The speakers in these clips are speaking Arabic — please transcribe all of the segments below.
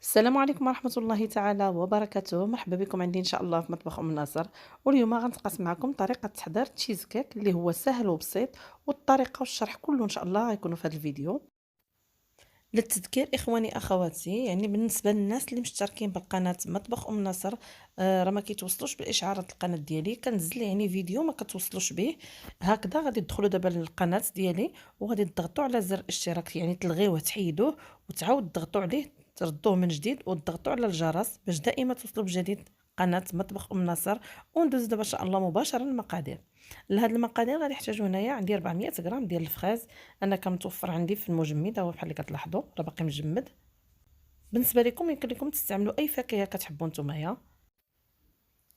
السلام عليكم ورحمة الله تعالى وبركاته. مرحبا بكم عندي إن شاء الله في مطبخ أم ناصر. واليوم غنتقاسم معكم طريقة تحضير تشيز كيك اللي هو سهل وبسيط، والطريقة والشرح كله إن شاء الله غيكونوا في هذا الفيديو. للتذكير إخواني أخواتي، يعني بالنسبة للناس اللي مشتركين بالقناة مطبخ أم ناصر، راه ما كيتوصلوش بالإشعارات القناة ديالي، كنزل يعني فيديو ما كتوصلوش به. هكذا غادي تدخلوا دابا للقناة ديالي وغادي تضغطوا على زر الاشتراك، يعني تلغيوه تحيدوه وتعاود تضغطوا عليه تردوه من جديد وتضغطوا على الجرس باش دائما توصلوا بجديد قناة مطبخ أم ناصر. وندوز دابا إن شاء الله مباشرة للمقادير. لهاد المقادير غادي نحتاجو هنايا عندي 400 غرام ديال الفخاز. انا كمتوفر عندي في المجمد، هو بحال اللي كتلاحظوا راه باقي مجمد. بالنسبه لكم يمكن لكم تستعملوا اي فاكهه كتحبوا نتوما.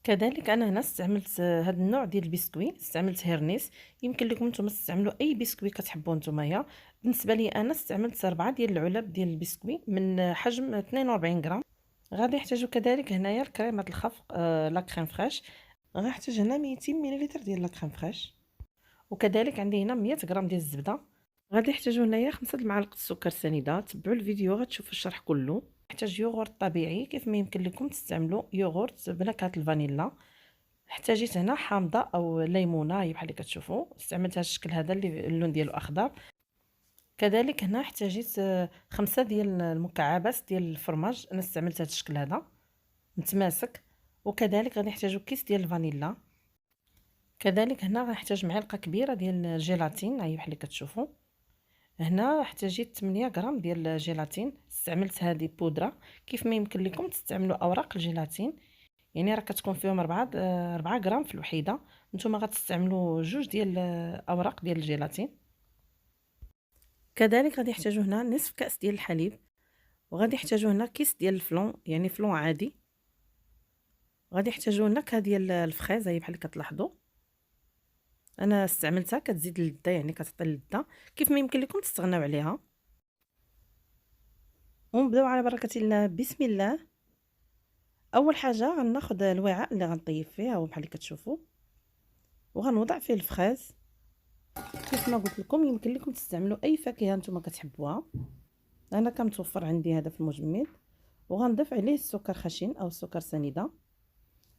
كذلك انا هنا استعملت هذا النوع ديال البسكوي، استعملت هيرنيس. يمكن لكم نتوما تستعملوا اي بسكوي كتحبوا نتوما. بالنسبه لي انا استعملت 4 ديال العلب ديال البسكوي من حجم 42 غرام. غادي نحتاجو كذلك هنايا الكريمه الخفق، لا كريم فريش. غنحتاج هنا 200 ملل ديال لا كريم فريش. وكذلك عندي هنا 100 غرام ديال الزبده. غادي نحتاجو هنايا 5 المعالق السكر سنيده. تبعوا الفيديو غتشوفوا الشرح كله. نحتاج يوغورت طبيعي، كيف ما يمكن لكم تستعملوا يوغورت بنكهه الفانيلا. احتاجيت هنا حامضه او ليمونه، هي بحال اللي كتشوفوا استعملت هذا الشكل هذا اللي اللون ديالو اخضر. كذلك هنا احتاجيت 5 ديال المكعبات ديال الفرماج، انا استعملت هذا الشكل هذا متماسك. وكذلك غادي نحتاجو كيس ديال الفانيلا. كذلك هنا غنحتاج معلقه كبيره ديال الجيلاتين، هي بحال اللي كتشوفوا. هنا احتاجيت 8 غرام ديال الجيلاتين، استعملت هذه بودره. كيف ما يمكن لكم تستعملوا اوراق الجيلاتين، يعني راه كتكون فيهم 4 غرام في الوحيده. نتوما غتستعملوا جوج ديال اوراق ديال الجيلاتين. كذلك غادي يحتاجوا هنا نصف كاس ديال الحليب. وغادي يحتاجوا هنا كيس ديال الفلون، يعني فلون عادي. غادي يحتاجوا نكهه ديال الفخيز، هي بحال اللي كتلاحظوا انا استعملتها كتزيد اللذه، يعني كتعطي اللذه. كيف ما يمكن لكم تستغناو عليها. ونبداو على بركه الله. بسم الله. اول حاجه غناخذ الوعاء اللي غنطيب فيه، هو بحال اللي كتشوفوا، وغنوضع فيه الفخاز. كيف ما قلت لكم يمكن لكم تستعملوا اي فاكهه نتوما كتحبوها. انا كمتوفر عندي هذا في المجمد. وغنضيف عليه السكر خشن او السكر سنيده.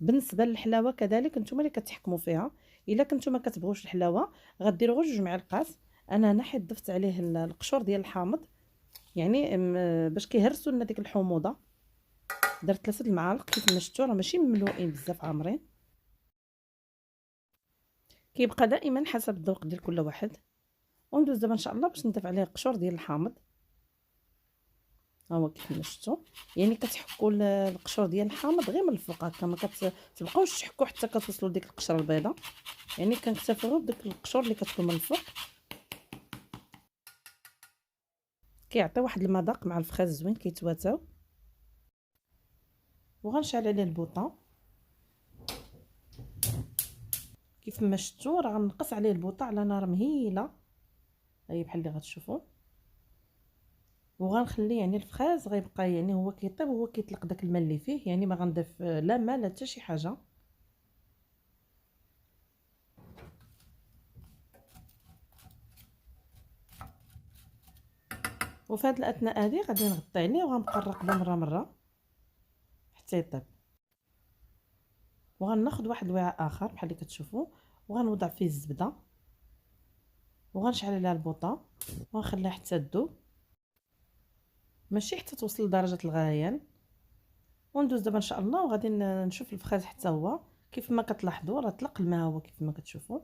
بالنسبه للحلاوه كذلك نتوما اللي كتحكموا فيها. الا كنتو ما كتبغوش الحلاوه غديروا غير 2 معالق. انا هنا حيت ضفت عليه القشور ديال الحامض، يعني باش كيهرسوا لنا ديك الحموضه. درت 3 المعالق. كيف ما شفتوا راه ماشي مملوئين بزاف عامرين، كيبقى دائما حسب الذوق ديال كل واحد. وندوز دابا ان شاء الله باش نضيف عليه القشور ديال الحامض. ها هو كيف ما شفتوا، يعني كتحكوا القشور ديال الحامض غير من الفوق هكا، ما كتبقاوش تحكوا حتى كتوصلوا لديك القشره البيضاء، يعني كنكتفوا غير بديك القشور اللي كتكون من الفوق. كيعطي واحد المذاق مع الفخاز زوين كيتواتاو. وغنشعل عليه البوطه. كيف ما شفتوا راه غنقص عليه البوطه على نار مهيله، هي بحال اللي غتشوفوا. وغنخلي يعني الفخاز غيبقى يعني هو كيطيب وهو كيطلق داك الماء اللي فيه، يعني ما غنضيف لا ماء لا حتى شي حاجه. وفي هذه الاثناء هذه غادي نغطي عليه وغنبقى نراقبه مره حتى يطيب. وغناخذ واحد الوعاء اخر بحال اللي كتشوفوا، وغنوضع فيه الزبده. وغنشعل عليها البوطه وغنخليها حتى تذوب، ماشي حتى توصل لدرجه الغليان. وندوز دابا ان شاء الله وغادي نشوف الفخاز حتى هو كيف ما كتلاحظوا راه طلق الماء هو كيف ما كتشوفوا.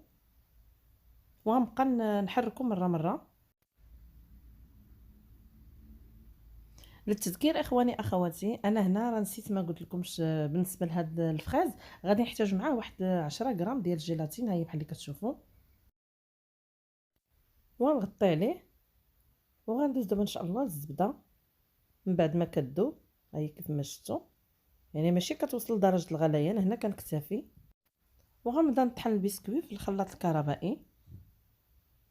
وغنبقى نحركو مره. للتذكير اخواني اخواتي، انا هنا راه نسيت ما قلت لكمش بالنسبه لهذا الفخاز غادي نحتاج معاه واحد 10 غرام ديال الجيلاتين، هي بحال اللي كتشوفوا. ونغطي عليه. وغندوز دابا ان شاء الله الزبده من بعد ما كتذوب، هي كيف ما شفتوا، يعني ماشي كتوصل لدرجه الغليان، هنا كنكتفي. وغنبدا نطحن البسكويت في الخلاط الكهربائي.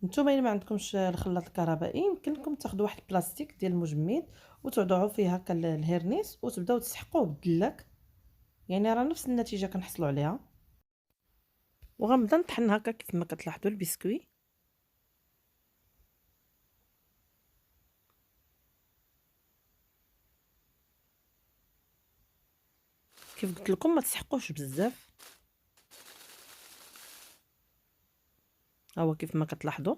نتوما الا ما عندكمش الخلاط الكهربائي يمكن لكم تاخذوا واحد البلاستيك ديال المجمد وتوضعوا فيه هكا الهيرنيس وتبداو تسحقوه بالدلاك، يعني راه نفس النتيجه كنحصلوا عليها. وغنبدا نطحن هكا كيف ما كتلاحظوا البسكويت. كيف قلت لكم ما تسحقوش بزاف. ها هو كيف ما كتلاحظوا.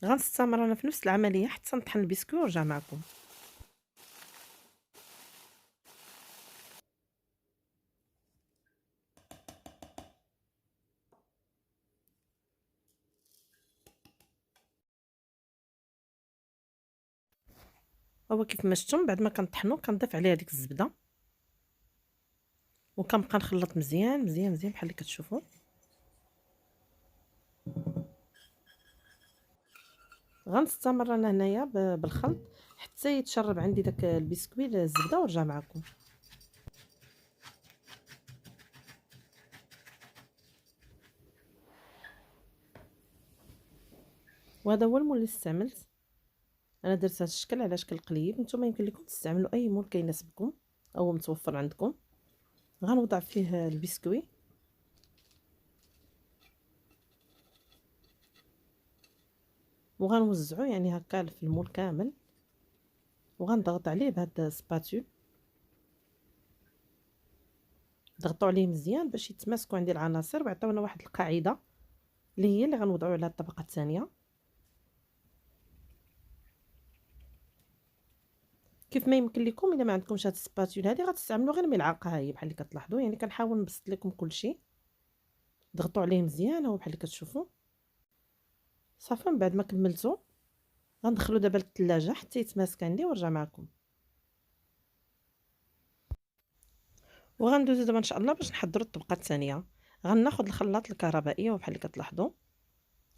غنستمر انا في نفس العمليه حتى نطحن البسكوي ونرجع معكم. هو كيف ما شفتم بعد ما كنطحنو كنضيف عليه هذيك الزبده وكنبقى نخلط مزيان مزيان مزيان بحال اللي كتشوفوا. غنستمر انا هنايا بالخلط حتى يتشرب عندي داك البسكوي الزبده ونرجع معكم. وهذا هو المول اللي استعملت. انا درت هذا الشكل على شكل قليب، نتوما يمكن لكم تستعملوا اي مول كيناسبكم او متوفر عندكم. غنوضع فيه البسكوي وغنوزعو يعني هكا في المول كامل، وغنضغط عليه بهاد السباتول. ضغطوا عليه مزيان باش يتماسكوا عندي العناصر ويعطيونا واحد القاعده اللي هي اللي غنوضعوا على الطبقه الثانيه. كيف ما يمكن لكم الا ما عندكمش هاد السباتول هذه غتستعملوا غير ملعقه، هي بحال اللي كتلاحظوا، يعني كنحاول نبسط لكم كلشي. ضغطوا عليه مزيان هو بحال اللي كتشوفوا. صافي من بعد ما كملتو غندخلو دابا للثلاجه حتى يتماسك عندي ونرجع معكم. وغندوزو دابا ان شاء الله باش نحضروا الطبقه الثانيه. غناخذ الخلاط الكهربائي وبحال اللي كتلاحظوا،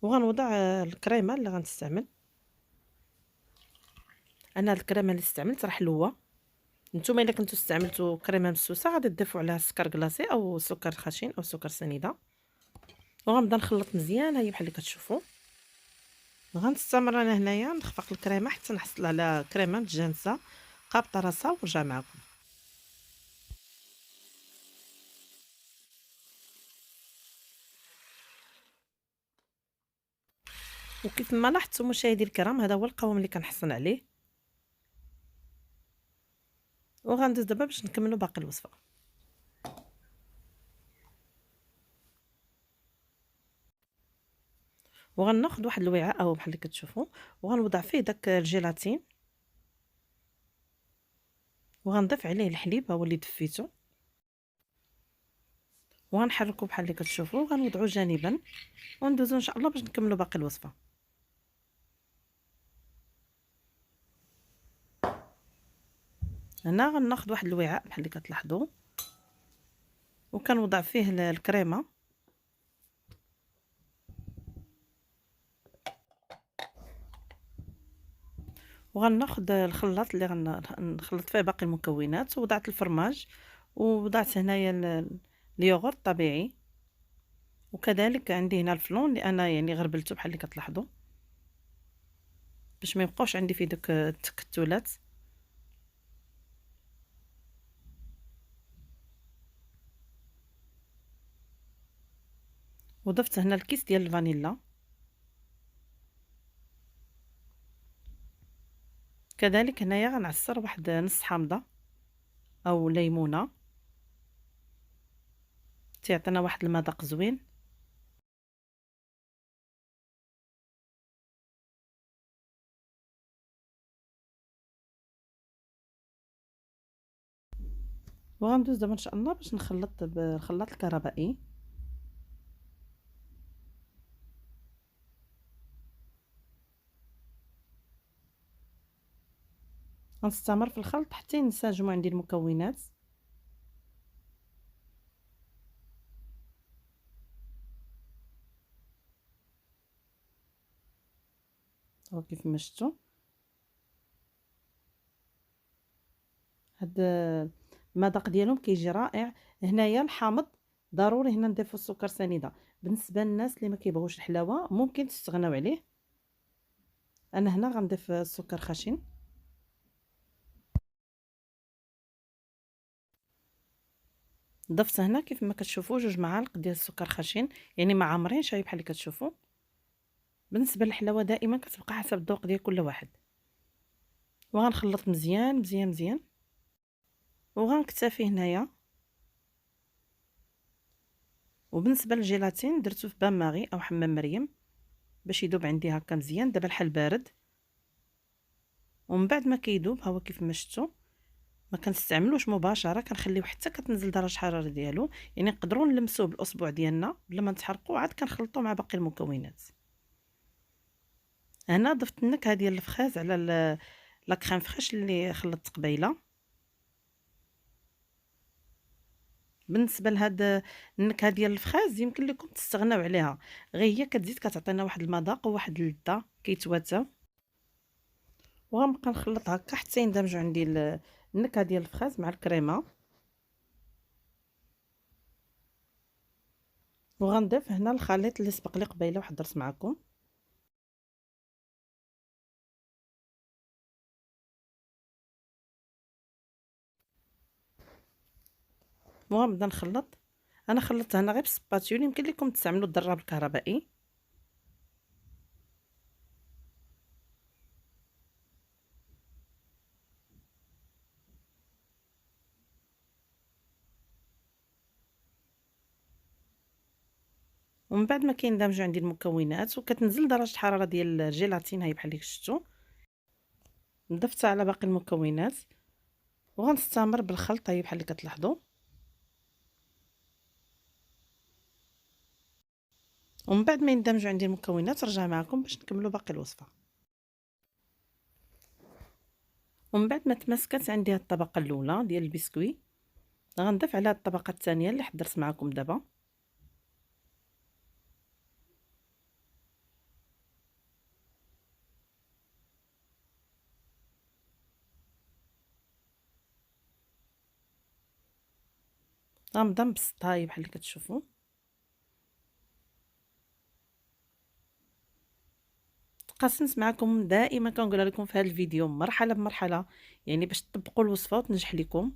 وغنوضع الكريمه اللي غنستعمل. انا الكريمه اللي استعملت راه حلوه. نتوما الا كنتو استعملتوا كريمه مسوسه غادي تضيفوا عليها سكر كلاصي او سكر خشن او سكر سنيده. وغنبدا نخلط مزيان هي بحال اللي كتشوفوا. غنستمر انا هنايا نخفق الكريمه حتى نحصل على كريمه متجانسه قابطه راسها ونرجع معكم. وكيف ما لاحظتوا مشاهدي الكرام هذا هو القوام اللي كنحصل عليه. وغندوز دابا باش نكملوا باقي الوصفه. وغناخذ واحد الوعاء او بحال اللي كتشوفوا وغنوضع فيه داك الجيلاتين وغنضيف عليه الحليب هو اللي دفيته وغنحركو بحال اللي كتشوفوا وغنوضعو جانبا وندوزو ان شاء الله باش نكملوا باقي الوصفه. هنا غناخذ واحد الوعاء بحال اللي كتلاحظوا وكنوضع فيه الكريمه وغناخذ الخلاط اللي غنخلط فيه باقي المكونات. وضعت الفرماج ووضعت هنايا اليوغورت الطبيعي، وكذلك عندي هنا الفلون اللي انا يعني غربلته بحال اللي كتلاحظوا باش ما يبقاوش عندي في دوك التكتلات. وضفت هنا الكيس ديال الفانيلا، كذلك هنايا غنعصر واحد نص حامضه او ليمونه تعطينا واحد المذاق زوين. وغندوز دابا ان شاء الله باش نخلط بالخلاط الكهربائي. غنستمر في الخلط حتى ينسجموا عندي المكونات. هو كيف ما شفتوا هاد المذاق ديالهم كيجي رائع. هنايا الحامض ضروري هنا نضيفوا السكر سنيده. بالنسبه للناس اللي ما كيبغوش الحلاوه ممكن تستغناو عليه. انا هنا غنضيف السكر خشن. ضفت هنا كيف ما كتشوفوا 2 معالق ديال السكر خشن، يعني ما عامرينش بحال اللي كتشوفوا. بالنسبه للحلاوه دائما كتبقى حسب الذوق ديال كل واحد. وغنخلط مزيان مزيان مزيان وغنكتفي هنايا. وبالنسبه للجيلاتين درتو في بان ماغي او حمام مريم باش يذوب عندي هكا مزيان. دابا الحال بارد، ومن بعد ما كيذوب ها هو كيف ما شفتوا ما كنستعملوش مباشره، كنخليوه حتى كتنزل درجه الحراره ديالو. يعني نقدروا نلمسوه بالاصبع ديالنا بلا ما نتحرقوا، عاد كنخلطوه مع باقي المكونات. هنا ضفت النكهه ديال الفخاز على لا كريم فريش اللي خلطت قبيله. بالنسبه لهاد النكهه ديال الفخاز يمكن لكم تستغناو عليها، غير هي كتزيد كتعطينا واحد المذاق وواحد اللذه كيتواتاو. وغنبقى نخلط هكا حتى يندمجوا عندي النكهه ديال الفخاز مع الكريمه. وغنضيف هنا الخليط اللي سبق لي قبيله وحضرت معكم. وغنبدا نخلط. انا خلطت هنا غير بالسباتيول، يمكن لكم تستعملوا الضراب الكهربائي. ومن بعد ما كيندمجوا عندي المكونات وكتنزل درجه الحراره ديال الجيلاتين هاي بحال اللي شفتوا، ضفتها على باقي المكونات وغنستمر بالخلط هاي بحال اللي كتلاحظوا. ومن بعد ما يندمجوا عندي المكونات نرجع معكم باش نكملوا باقي الوصفه. ومن بعد ما تماسكات عندي الطبقه الاولى ديال البسكوي، غنضيف عليها الطبقه الثانيه اللي حضرت معكم دابا. غنبدا نبسطها هاي بحال اللي كتشوفوا. تقاسمت معكم دائما كنقول لكم في هذا الفيديو مرحله بمرحله، يعني باش تطبقوا الوصفه وتنجح لكم.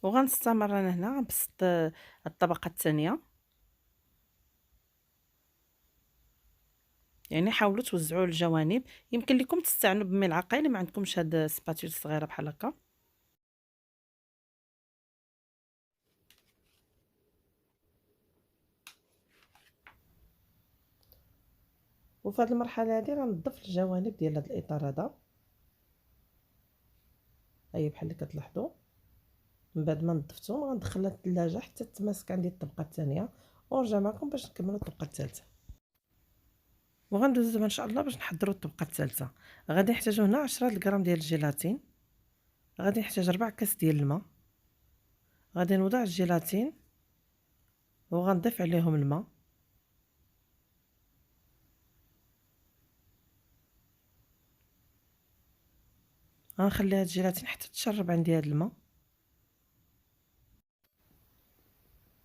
وغنستمر انا هنا نبسط الطبقه الثانيه. يعني حاولوا توزعوا الجوانب، يمكن لكم تستعنوا بملعقه الا ما عندكمش هاد السباتول صغيره بحال هكا. وفي هذه المرحله هذه غنضيف الجوانب ديال هذا الاطار هذا هي بحال اللي كتلاحظوا. من بعد ما نضفتهم غندخلها للثلاجه حتى تماسك عندي الطبقه الثانيه، ونرجع معكم باش نكملوا الطبقه الثالثه. وغندوزو ان شاء الله باش نحضروا الطبقه الثالثه. غادي نحتاجو هنا 10 غرام ديال الجيلاتين، غادي نحتاج 4 كاس ديال الماء. غادي نوضع الجيلاتين وغنضيف عليهم الماء. غنخلي هاد الجيلاتين حتى تشرب عندي هاد الماء.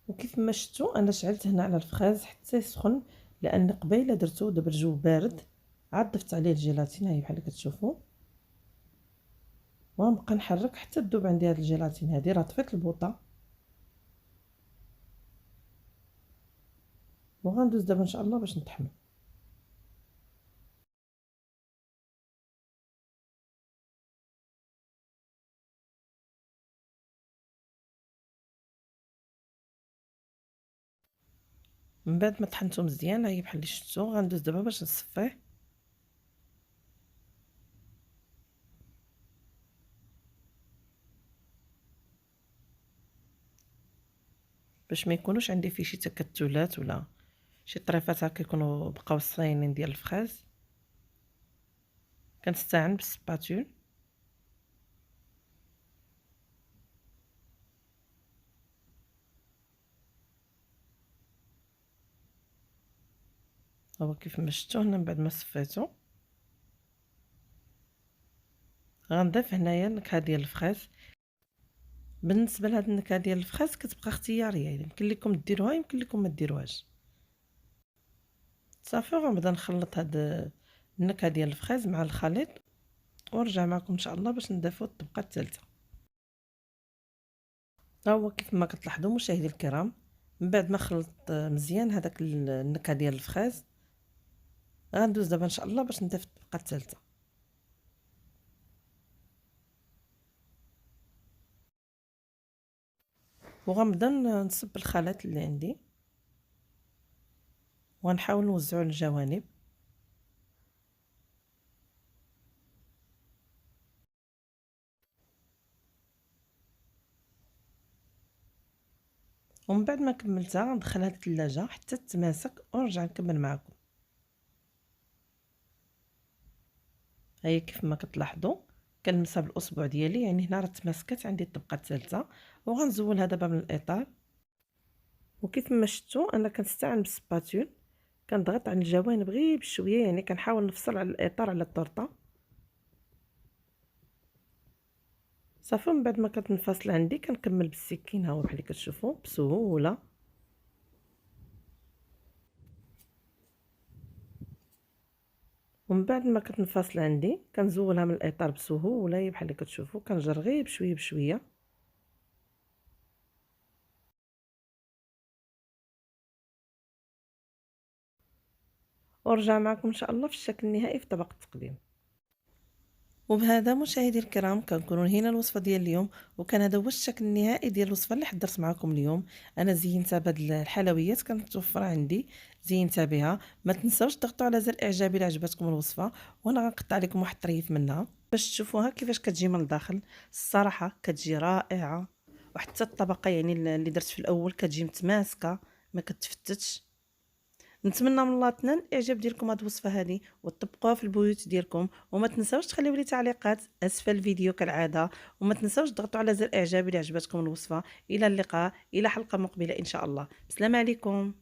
وكيف ما شفتوا انا شعلت هنا على الفخاز حتى يسخن، لان قبيله درتو دابا الجو بارد. عاد ضفت عليه الجيلاتين هاي بحال اللي كتشوفوا، وغنبقى نحرك حتى تذوب عندي هاد الجيلاتين هادي. راه طفيت البوطه وغندوز دابا ان شاء الله باش نطحنو. من بعد ما طحنتو مزيان هاي بحال اللي شفتوا، غندوز دابا باش نصفيه. باش ما يكونوش عندي فيه شي تكتلات ولا شي طريفات هكا يكونوا بقاو صاينين ديال الفخاز. كنستعن بالسباتول. هو كيف ما شفتوا هنا من بعد ما صفيتو غنضيف هنايا النكهه ديال الفخاز. بالنسبه لهاد النكهه ديال الفخاز كتبقى اختياريه، يعني يمكن لكم ديروها يمكن لكم ما ديروهاش. صافي غنبدا نخلط هاد النكهه ديال الفخاز مع الخليط، ونرجع معكم ان شاء الله باش نضيفوا الطبقه الثالثه. ها هو كيف ما كتلاحظوا مشاهدي الكرام، من بعد ما خلطت مزيان هذاك النكهه ديال الفخاز، غندوز دابا ان شاء الله باش نضيف الطبقه الثالثه. وغنبدا نصب الخليط اللي عندي وغنحاول نوزعو على الجوانب. ومن بعد ما كملتها غندخلها للثلاجه حتى تتماسك ونرجع نكمل معكم. هيا كيف ما كتلاحظوا كنلمسها بالاصبع ديالي، يعني هنا راه تماسكات عندي الطبقه الثالثه. وغنزولها دابا من الاطار، وكيف ما شفتوا انا كنستعمل بالسباتول، كنضغط على الجوانب غير بشويه، يعني كنحاول نفصل على الاطار على الطرطه صافي. من بعد ما كتنفصل عندي كنكمل بالسكين، ها هو بحال اللي كتشوفوا بسهوله. ومن بعد ما كتنفصل عندي كنزولها من الاطار بسهوله بحال اللي كتشوفوا، كنجر غير بشويه بشويه. ورجع معكم ان شاء الله في الشكل النهائي في طبق التقديم. وبهذا مشاهدي الكرام كنكونوا هنا الوصفه ديال اليوم، وكان هذا هو الشكل النهائي ديال الوصفه اللي حضرت معكم اليوم. انا زينتها بهاد الحلويات كانت متوفره عندي، زينتها بها. ما تنساوش تضغطوا على زر الاعجاب الا عجبتكم الوصفه، وانا غنقطع لكم واحد الطريف منها باش تشوفوها كيفاش كتجي من الداخل. الصراحه كتجي رائعه، وحتى الطبقه يعني اللي درت في الاول كتجي متماسكه ما كتفتتش. نتمنى من الله الاثنين الاعجاب ديالكم هاد الوصفه هذه وتطبقوها في البيوت ديالكم. وما تنساوش تخليو لي تعليقات اسفل الفيديو كالعاده، وما تنساوش تضغطوا على زر الاعجاب اذا عجبتكم الوصفه. الى اللقاء، الى حلقه مقبله ان شاء الله. السلام عليكم.